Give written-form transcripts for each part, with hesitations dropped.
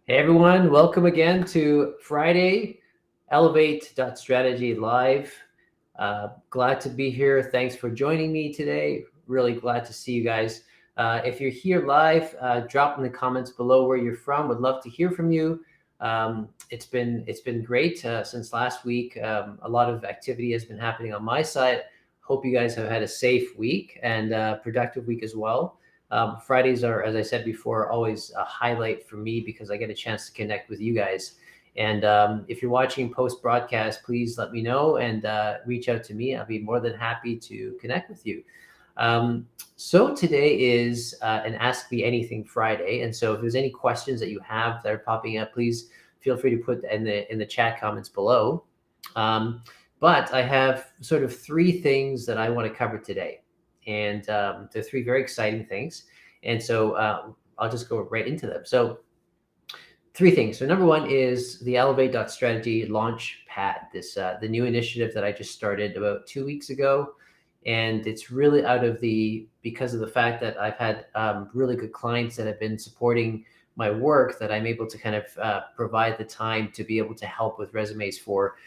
Hey everyone, welcome again to Friday, Elevate.Strategy Live. Glad to be here. Thanks for joining me today. Really glad to see you guys. If you're here live, drop in the comments below where you're from. Would love to hear from you. It's been great since last week. A lot of activity has been happening on my side. Hope you guys have had a safe week and productive week as well. Fridays are, as I said before, always a highlight for me because I get a chance to connect with you guys. And if you're watching post-broadcast, please let me know and reach out to me. I'll be more than happy to connect with you. So today is an Ask Me Anything Friday. And so if there's any questions that you have that are popping up, please feel free to put in the chat comments below. But I have sort of three things that I want to cover today. And they're three very exciting things. And so I'll just go right into them. So three things. So number one is the Elevate.Strategy launch pad, the new initiative that I just started about 2 weeks ago. And it's really because of the fact that I've had really good clients that have been supporting my work, that I'm able to kind of provide the time to be able to help with resumes for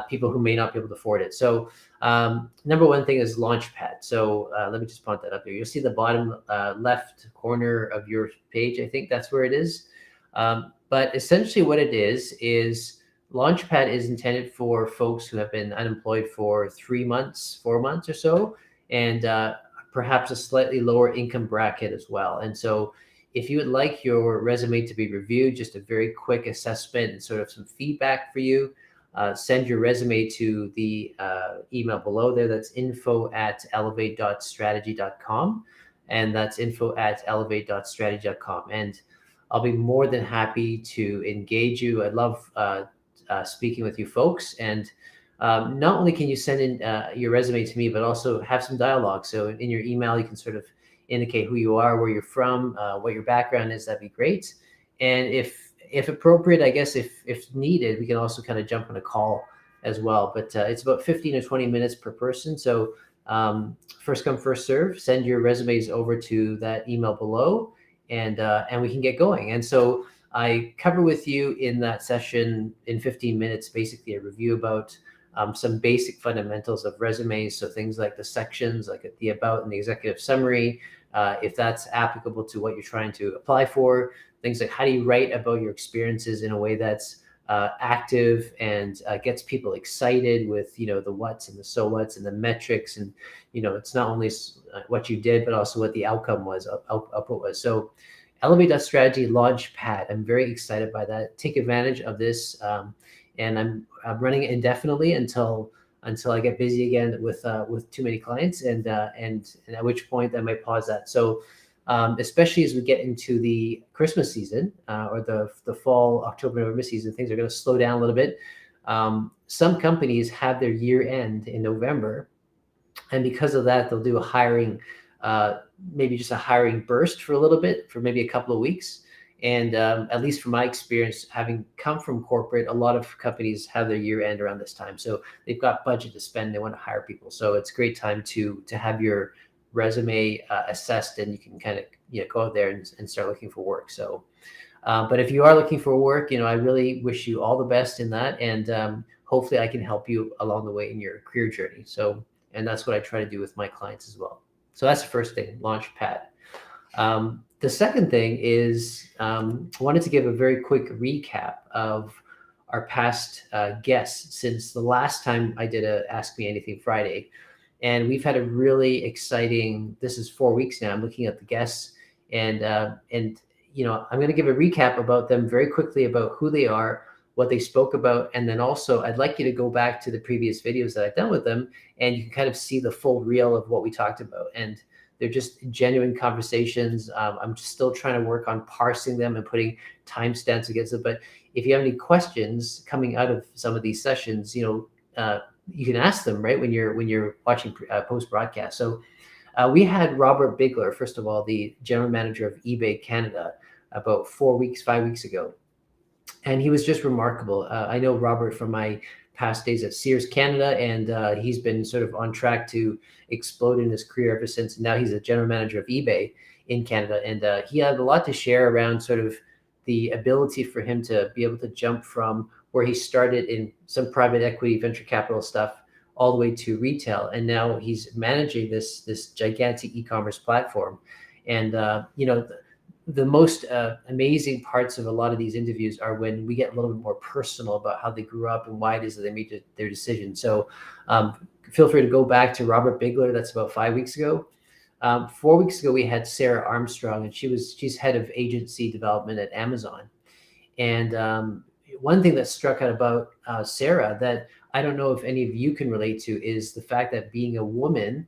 people who may not be able to afford it. So number one thing is Launchpad. So let me just point that up there. You'll see the bottom left corner of your page. I think that's where it is. But essentially what it is Launchpad is intended for folks who have been unemployed for 3 months, 4 months or so, and perhaps a slightly lower income bracket as well. And so if you would like your resume to be reviewed, just a very quick assessment and sort of some feedback for you, send your resume to the email below there. That's info@elevate.strategy.com. And that's info@elevate.strategy.com. And I'll be more than happy to engage you. I love speaking with you folks. And not only can you send in your resume to me, but also have some dialogue. So in your email, you can sort of indicate who you are, where you're from, what your background is. That'd be great. And if appropriate, I guess if needed, we can also kind of jump on a call as well. But it's about 15 or 20 minutes per person. So first come, first serve. Send your resumes over to that email below, and we can get going. And so I cover with you in that session in 15 minutes, basically a review about some basic fundamentals of resumes. So things like the sections, like the about and the executive summary, if that's applicable to what you're trying to apply for. Things like how do you write about your experiences in a way that's active and gets people excited with, the what's and the so what's and the metrics. And, it's not only what you did, but also what the outcome was, output was. So Elevate.Strategy Launchpad, I'm very excited by that. Take advantage of this. And I'm running it indefinitely until until I get busy again with too many clients, and at which point I might pause that. So especially as we get into the Christmas season or the fall, October, November season, things are going to slow down a little bit. Some companies have their year end in November, and because of that, they'll do a hiring, maybe just a hiring burst for a little bit, for maybe a couple of weeks. And at least from my experience, having come from corporate, a lot of companies have their year end around this time. So they've got budget to spend, they want to hire people. So it's a great time to have your resume assessed, and you can kind of go out there and start looking for work. So but if you are looking for work, I really wish you all the best in that, and hopefully I can help you along the way in your career journey. So, and that's what I try to do with my clients as well. So that's the first thing, Launchpad. The second thing is I wanted to give a very quick recap of our past guests since the last time I did a Ask Me Anything Friday. And we've had a really exciting, this is 4 weeks now. I'm looking at the guests, and I'm going to give a recap about them very quickly, about who they are, what they spoke about. And then also I'd like you to go back to the previous videos that I've done with them, and you can kind of see the full reel of what we talked about. And they're just genuine conversations. I'm still trying to work on parsing them and putting timestamps against it. But if you have any questions coming out of some of these sessions, you can ask them right when you're watching post broadcast. So we had Robert Bigler, first of all, the general manager of eBay Canada, about 5 weeks ago. And he was just remarkable. I know Robert from my past days at Sears Canada, and he's been sort of on track to explode in his career ever since. And now he's a general manager of eBay in Canada. And he had a lot to share around sort of the ability for him to be able to jump from where he started in some private equity, venture capital stuff, all the way to retail. And now he's managing this gigantic e-commerce platform. And, the most amazing parts of a lot of these interviews are when we get a little bit more personal about how they grew up and why it is that they made their decision. So feel free to go back to Robert Bigler. That's about 5 weeks ago. 4 weeks ago, we had Sarah Armstrong, and she's head of agency development at Amazon. And one thing that struck out about Sarah that I don't know if any of you can relate to is the fact that being a woman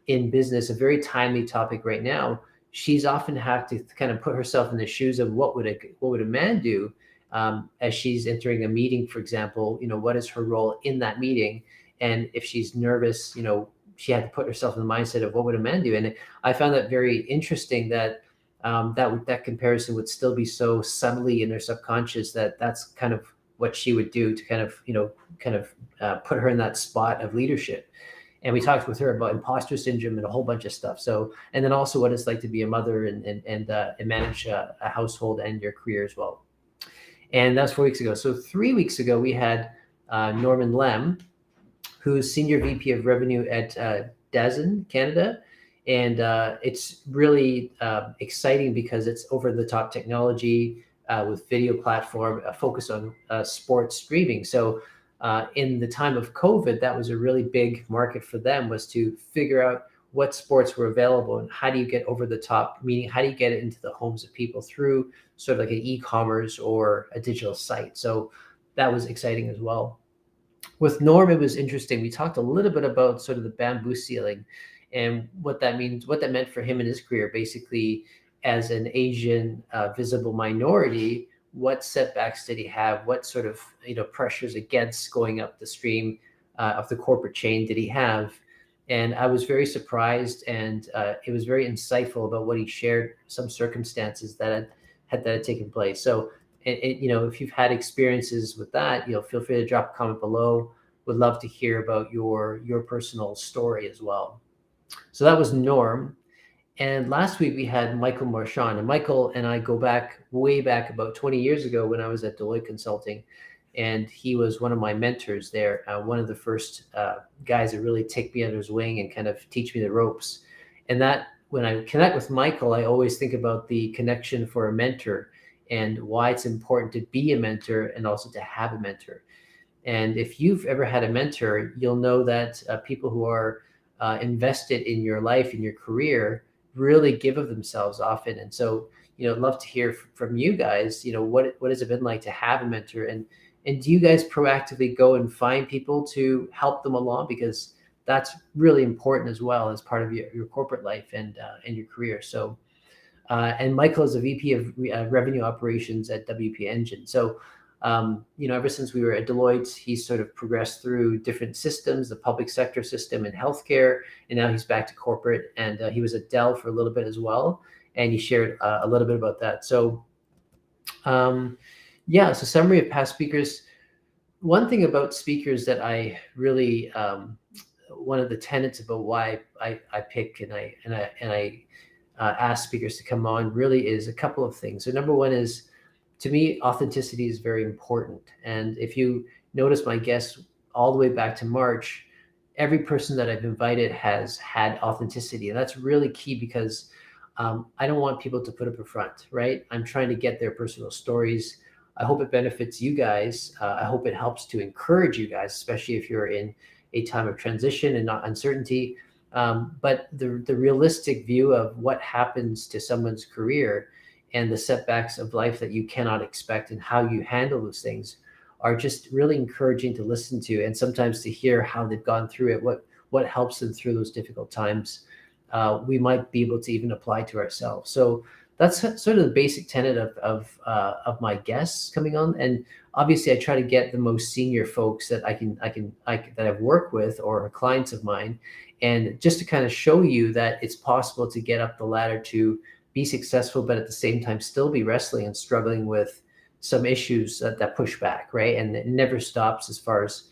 in business, a very timely topic right now, she's often had to kind of put herself in the shoes of what would a man do as she's entering a meeting, for example. What is her role in that meeting? And if she's nervous, she had to put herself in the mindset of what would a man do. And I found that very interesting that that comparison would still be so subtly in her subconscious that that's kind of what she would do to kind of put her in that spot of leadership. And we talked with her about imposter syndrome and a whole bunch of stuff. So, and then also what it's like to be a mother and manage a household and your career as well. And that's 4 weeks ago. So 3 weeks ago, we had Norman Lem, who's Senior VP of Revenue at Dazen, Canada. And it's really exciting because it's over-the-top technology with video platform, a focus on sports streaming. So in the time of COVID, that was a really big market for them, was to figure out what sports were available and how do you get over the top, meaning how do you get it into the homes of people through sort of like an e-commerce or a digital site. So that was exciting as well. With Norm, it was interesting. We talked a little bit about sort of the bamboo ceiling and what that means, what that meant for him in his career. Basically, as an Asian visible minority, what setbacks did he have? What sort of pressures against going up the stream of the corporate chain did he have? And I was very surprised, and it was very insightful about what he shared, some circumstances that had taken place. So, if you've had experiences with that, feel free to drop a comment below. Would love to hear about your personal story as well. So that was Norm. And last week we had Michael Marchand, and Michael and I go back way back about 20 years ago when I was at Deloitte Consulting, and he was one of my mentors there. One of the first guys that really take me under his wing and kind of teach me the ropes. And that when I connect with Michael, I always think about the connection for a mentor and why it's important to be a mentor and also to have a mentor. And if you've ever had a mentor, you'll know that people who are invested in your life, in your career, really give of themselves often. And so, I'd love to hear from you guys, what has it been like to have a mentor, and And do you guys proactively go and find people to help them along? Because that's really important as well as part of your corporate life and your career. So, and Michael is a VP of revenue operations at WP Engine. So, ever since we were at Deloitte, he's sort of progressed through different systems, the public sector system and healthcare, and now he's back to corporate. And he was at Dell for a little bit as well, and he shared a little bit about that. So, so summary of past speakers. One thing about speakers that I really, one of the tenets about why I pick and I ask speakers to come on really is a couple of things. So number one is, to me, authenticity is very important. And if you notice my guests all the way back to March, every person that I've invited has had authenticity. And that's really key because I don't want people to put up a front, right? I'm trying to get their personal stories. I hope it benefits you guys. I hope it helps to encourage you guys, especially if you're in a time of transition and not uncertainty. But the realistic view of what happens to someone's career and the setbacks of life that you cannot expect and how you handle those things are just really encouraging to listen to, and sometimes to hear how they've gone through it, what helps them through those difficult times. We might be able to even apply to ourselves. So that's sort of the basic tenet of my guests coming on. And obviously I try to get the most senior folks that that I've worked with or are clients of mine. And just to kind of show you that it's possible to get up the ladder to be successful, but at the same time still be wrestling and struggling with some issues that push back, right? And it never stops as far as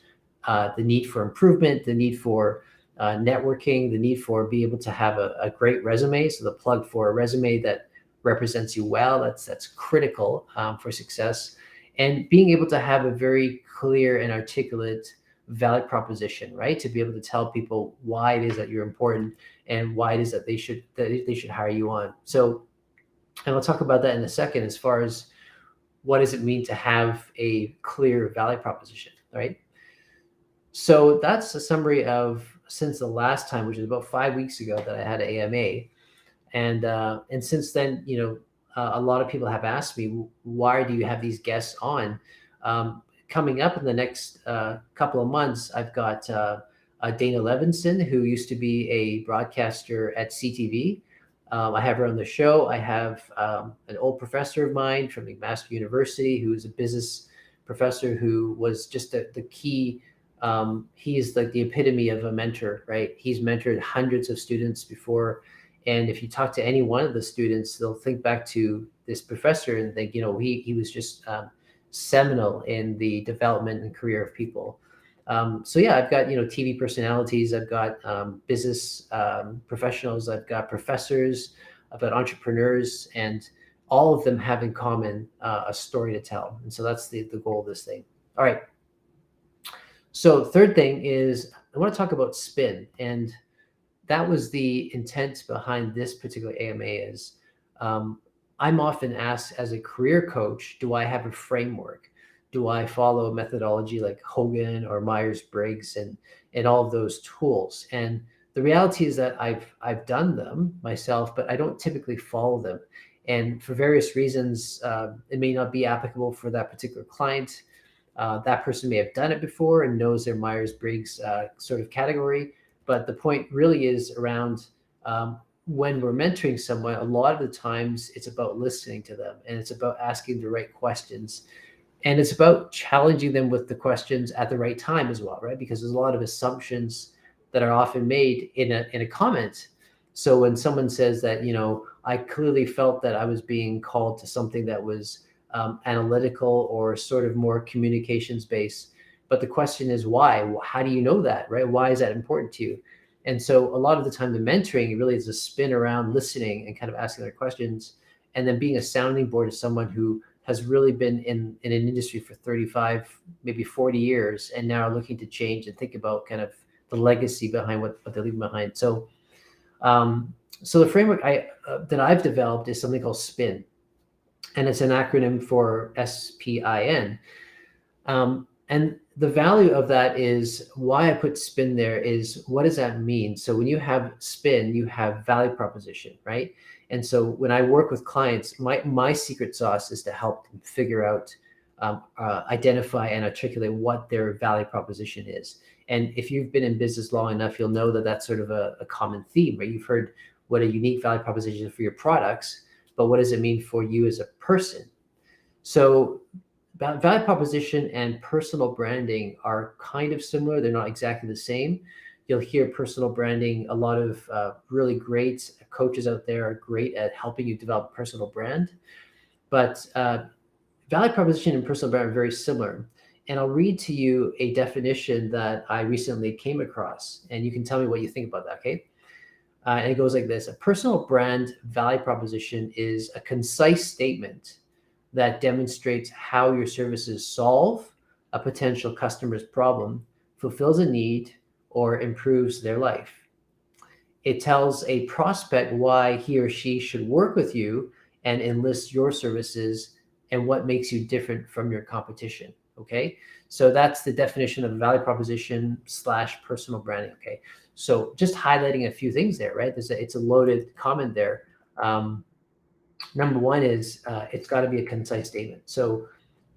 the need for improvement, the need for networking, the need for being able to have a great resume. So the plug for a resume that represents you well, that's critical for success. And being able to have a very clear and articulate value proposition, right? To be able to tell people why it is that you're important and why it is that they should hire you on. So, and I'll talk about that in a second as far as what does it mean to have a clear value proposition, right? So that's a summary of since the last time, which is about 5 weeks ago that I had an AMA. And since then, a lot of people have asked me, why do you have these guests on? Coming up in the next couple of months, I've got Dana Levinson, who used to be a broadcaster at CTV. I have her on the show. I have an old professor of mine from McMaster University, who is a business professor who was just the key. He's like the epitome of a mentor, right? He's mentored hundreds of students before. And if you talk to any one of the students, they'll think back to this professor and think, he was just seminal in the development and career of people. So yeah, I've got, TV personalities, I've got business professionals, I've got professors, I've got entrepreneurs, and all of them have in common a story to tell. And so that's the goal of this thing. All right. So third thing is I want to talk about spin. And that was the intent behind this particular AMA is I'm often asked as a career coach, do I have a framework? Do I follow a methodology like Hogan or Myers-Briggs and all of those tools? And the reality is that I've done them myself, but I don't typically follow them. And for various reasons, it may not be applicable for that particular client. That person may have done it before and knows their Myers-Briggs sort of category. But the point really is around when we're mentoring someone, a lot of the times it's about listening to them and it's about asking the right questions. And it's about challenging them with the questions at the right time as well, right? Because there's a lot of assumptions that are often made in a comment. So when someone says that, I clearly felt that I was being called to something that was analytical or sort of more communications based. But the question is why? How do you know that, right? Why is that important to you? And so a lot of the time, the mentoring really is a spin around listening and kind of asking their questions, and then being a sounding board of someone who has really been in an industry for 35, maybe 40 years, and now are looking to change and think about kind of the legacy behind what they're leaving behind. So, so the framework that I've developed is something called SPIN, and it's an acronym for SPIN. And the value of that is why I put SPIN there is what does that mean? So when you have SPIN, you have value proposition, right? And so when I work with clients, my secret sauce is to help them figure out identify and articulate what their value proposition is. And if you've been in business long enough, you'll know that that's sort of a common theme, right? You've heard what a unique value proposition is for your products, but what does it mean for you as a person? So value proposition and personal branding are kind of similar. They're not exactly the same. You'll hear personal branding, a lot of really great coaches out there are great at helping you develop a personal brand. But value proposition and personal brand are very similar. And I'll read to you a definition that I recently came across, and you can tell me what you think about that, okay? And it goes like this: a personal brand value proposition is a concise statement that demonstrates how your services solve a potential customer's problem, fulfills a need, or improves their life. It tells a prospect why he or she should work with you and enlist your services and what makes you different from your competition. Okay. So that's the definition of value proposition / personal branding. Okay. So just highlighting a few things there, right? It's a loaded comment there. Number one is it's got to be a concise statement. So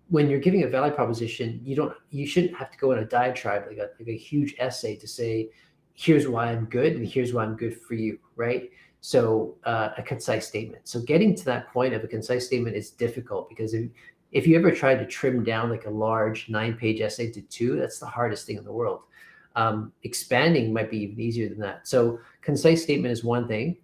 when you're giving a value proposition, you shouldn't have to go in a diatribe, like a huge essay to say, here's why I'm good and here's why I'm good for you, right? So a concise statement. So getting to that point of a concise statement is difficult, because if you ever tried to trim down like a large 9-page essay to 2, that's the hardest thing in the world. Expanding might be even easier than that. So concise statement is one thing.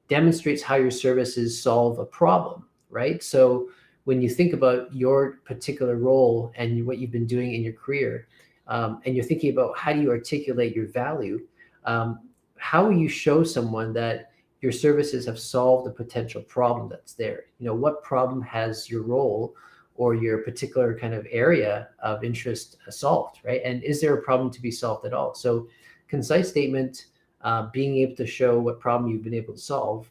Demonstrates how your services solve a problem, right? So when you think about your particular role and what you've been doing in your career, and you're thinking about how do you articulate your value, how will you show someone that your services have solved a potential problem that's there? What problem has your role or your particular kind of area of interest solved, right? And is there a problem to be solved at all? So concise statement, being able to show what problem you've been able to solve,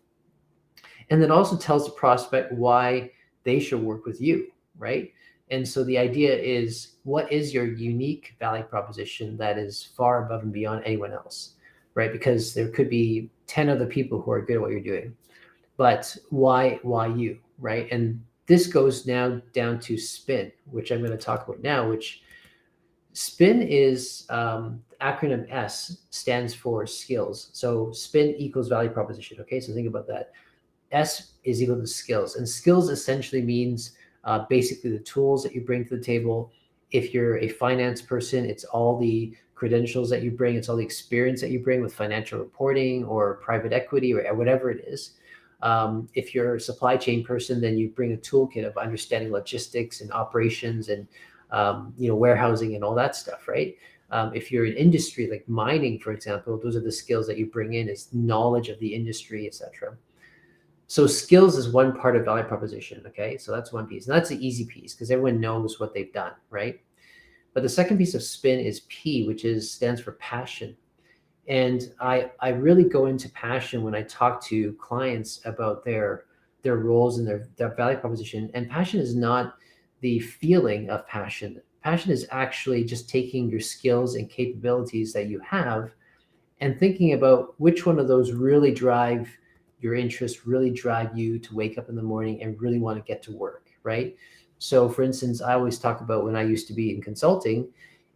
and then also tells the prospect why they should work with you, right? And so the idea is, what is your unique value proposition that is far above and beyond anyone else, right? Because there could be 10 other people who are good at what you're doing, but why you, right? And this goes now down to SPIN, which I'm going to talk about now, which SPIN is acronym S stands for skills. So SPIN equals value proposition. Okay, so think about that. S is equal to skills, and skills essentially means basically the tools that you bring to the table. If you're a finance person, it's all the credentials that you bring, it's all the experience that you bring with financial reporting or private equity or whatever it is. If you're a supply chain person, then you bring a toolkit of understanding logistics and operations and warehousing and all that stuff, right? If you're in industry like mining, for example, those are the skills that you bring in, is knowledge of the industry, etc. So skills is one part of value proposition. Okay, so that's one piece, and that's the easy piece because everyone knows what they've done, right? But the second piece of SPIN is P, which stands for passion. And I really go into passion when I talk to clients about their roles and their value proposition. And passion is not the feeling of passion. Passion is actually just taking your skills and capabilities that you have and thinking about which one of those really drive your interest, really drive you to wake up in the morning and really want to get to work, right? So for instance, I always talk about when I used to be in consulting,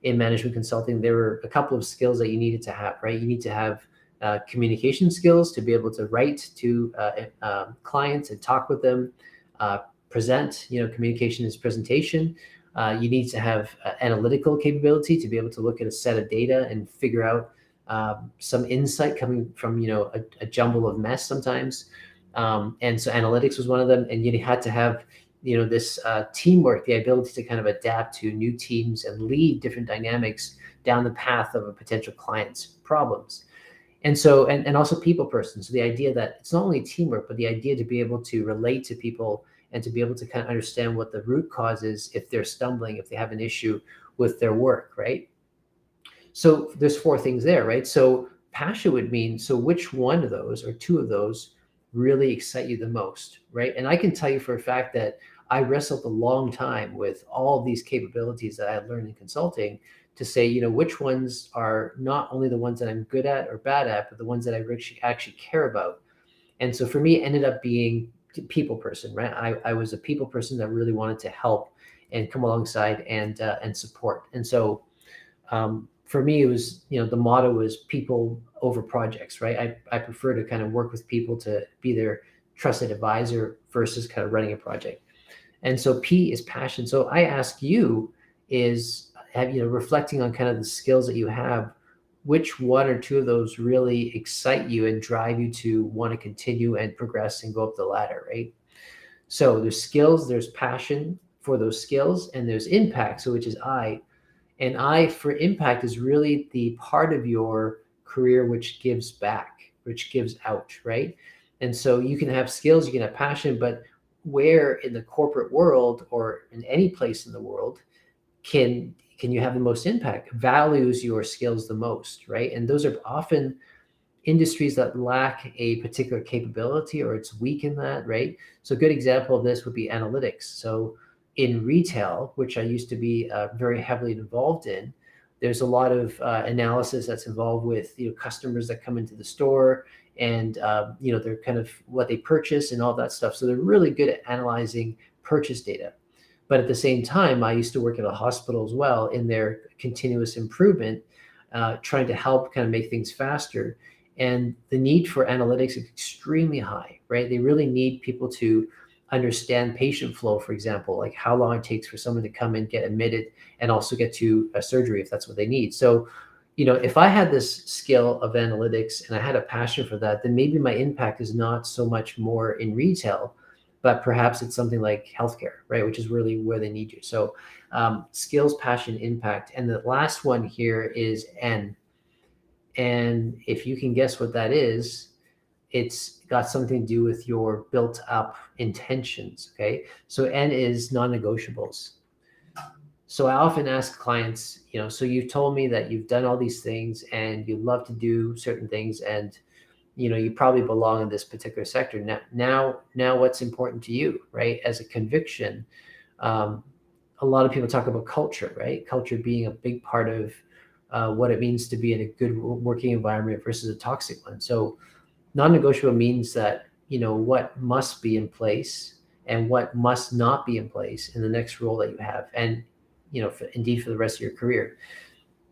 in management consulting, there were a couple of skills that you needed to have, right? You need to have communication skills to be able to write to clients and talk with them, present, communication is presentation. You need to have analytical capability to be able to look at a set of data and figure out some insight coming from, a jumble of mess sometimes. And so analytics was one of them. And you had to have, this teamwork, the ability to kind of adapt to new teams and lead different dynamics down the path of a potential client's problems. And so, and also people person. So the idea that it's not only teamwork, but the idea to be able to relate to people and to be able to kind of understand what the root cause is if they're stumbling, if they have an issue with their work, right? So there's 4 things there, right? So passion would mean, so which one of those or 2 of those really excite you the most, right? And I can tell you for a fact that I wrestled a long time with all of these capabilities that I had learned in consulting to say, which ones are not only the ones that I'm good at or bad at, but the ones that I actually care about. And so for me, it ended up being people person, right? I was a people person that really wanted to help and come alongside and support. And so for me, it was, the motto was people over projects, right? I prefer to kind of work with people to be their trusted advisor versus kind of running a project. And so P is passion. So I ask you is, reflecting on kind of the skills that you have, which one or two of those really excite you and drive you to want to continue and progress and go up the ladder, right? So there's skills, there's passion for those skills, and there's impact, so which is I. And I for impact is really the part of your career which gives back, which gives out, right? And so you can have skills, you can have passion, but where in the corporate world or in any place in the world can you have the most impact, values your skills the most, right? And those are often industries that lack a particular capability or it's weak in that, right? So a good example of this would be analytics. So in retail, which I used to be very heavily involved in, there's a lot of analysis that's involved with customers that come into the store and they're kind of what they purchase and all that stuff. So they're really good at analyzing purchase data. But at the same time, I used to work at a hospital as well in their continuous improvement, trying to help kind of make things faster. And the need for analytics is extremely high, right? They really need people to understand patient flow, for example, like how long it takes for someone to come and get admitted and also get to a surgery if that's what they need. So, if I had this skill of analytics and I had a passion for that, then maybe my impact is not so much more in retail, but perhaps it's something like healthcare, right? Which is really where they need you. So skills, passion, impact. And the last one here is N. And if you can guess what that is, it's got something to do with your built up intentions. Okay. So N is non-negotiables. So I often ask clients, so you've told me that you've done all these things and you love to do certain things and, you probably belong in this particular sector. Now, what's important to you, right? As a conviction, a lot of people talk about culture, right? Culture being a big part of what it means to be in a good working environment versus a toxic one. So non-negotiable means that, what must be in place and what must not be in place in the next role that you have. And, indeed for the rest of your career.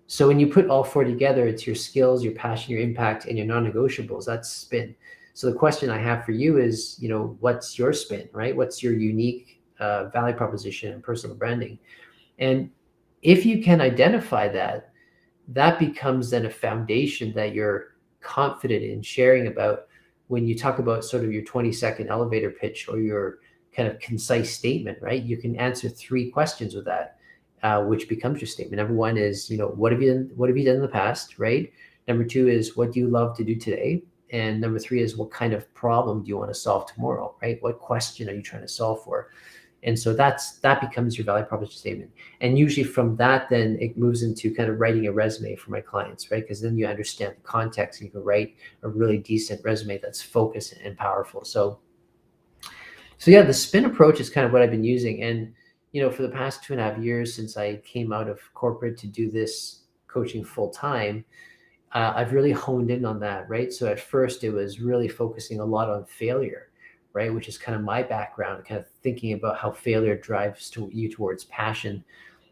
So when you put all four together, it's your skills, your passion, your impact, and your non-negotiables. That's spin. So the question I have for you is, what's your spin, right? What's your unique value proposition and personal branding? And if you can identify that, that becomes then a foundation that you're confident in sharing about when you talk about sort of your 20-second elevator pitch or your kind of concise statement, right? You can answer 3 questions with that, which becomes your statement. Number 1 is, what have you done in the past, right? Number 2 is, what do you love to do today? And number 3 is, what kind of problem do you want to solve tomorrow, right? What question are you trying to solve for? And so that becomes your value proposition statement. And usually from that, then it moves into kind of writing a resume for my clients, right? Because then you understand the context and you can write a really decent resume that's focused and powerful. So yeah, the spin approach is kind of what I've been using. And, for the past 2.5 years since I came out of corporate to do this coaching full time, I've really honed in on that, right? So at first it was really focusing a lot on failure, right? Which is kind of my background, kind of thinking about how failure drives you towards passion.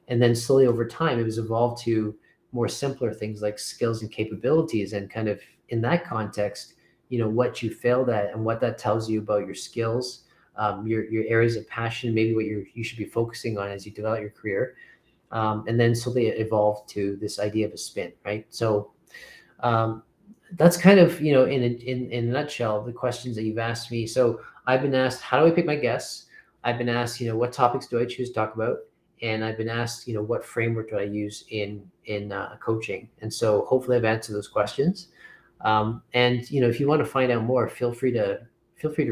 And then slowly over time, it was evolved to more simpler things like skills and capabilities. And kind of in that context, what you failed at and what that tells you about your skills, your areas of passion, maybe what you should be focusing on as you develop your career. And then slowly it evolved to this idea of a spin, right? So that's kind of, in a nutshell, the questions that you've asked me. So I've been asked, how do I pick my guests? I've been asked, what topics do I choose to talk about? And I've been asked, what framework do I use in coaching? And so hopefully I've answered those questions. And, if you want to find out more, feel free to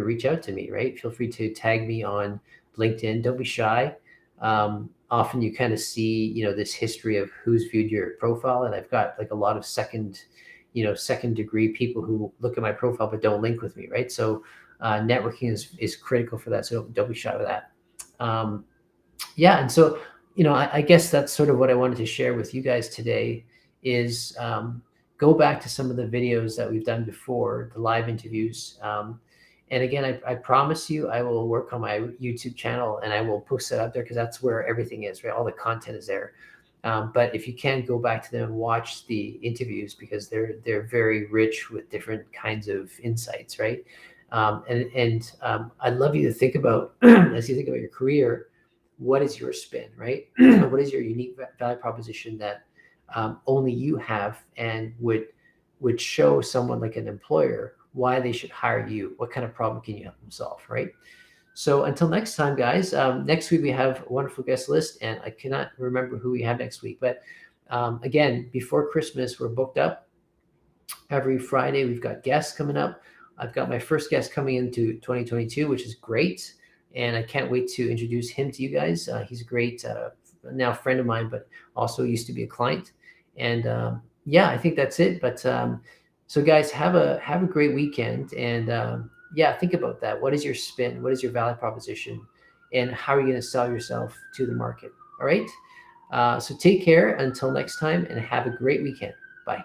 reach out to me, right? Feel free to tag me on LinkedIn. Don't be shy. Often you kind of see, this history of who's viewed your profile. And I've got like a lot of second degree people who look at my profile but don't link with me, right? So networking is critical for that. So don't be shy with that. Yeah, and so I guess that's sort of what I wanted to share with you guys today is go back to some of the videos that we've done before, the live interviews, And again, I promise you, I will work on my YouTube channel and I will post it up there because that's where everything is, right? All the content is there. But if you can, go back to them and watch the interviews because they're very rich with different kinds of insights, right? I'd love you to think about as you think about your career, what is your spin, right? What is your unique value proposition that only you have and would show someone like an employer why they should hire you? What kind of problem can you help them solve, right? So until next time, guys. Next week we have a wonderful guest list, and I cannot remember who we have next week. But again, before Christmas, we're booked up. Every Friday we've got guests coming up. I've got my first guest coming into 2022, which is great, and I can't wait to introduce him to you guys. He's a great now friend of mine, but also used to be a client. And yeah, I think that's it. But so guys, have a great weekend, and yeah, think about that. What is your spin? What is your value proposition? And how are you going to sell yourself to the market? All right. So take care until next time and have a great weekend. Bye.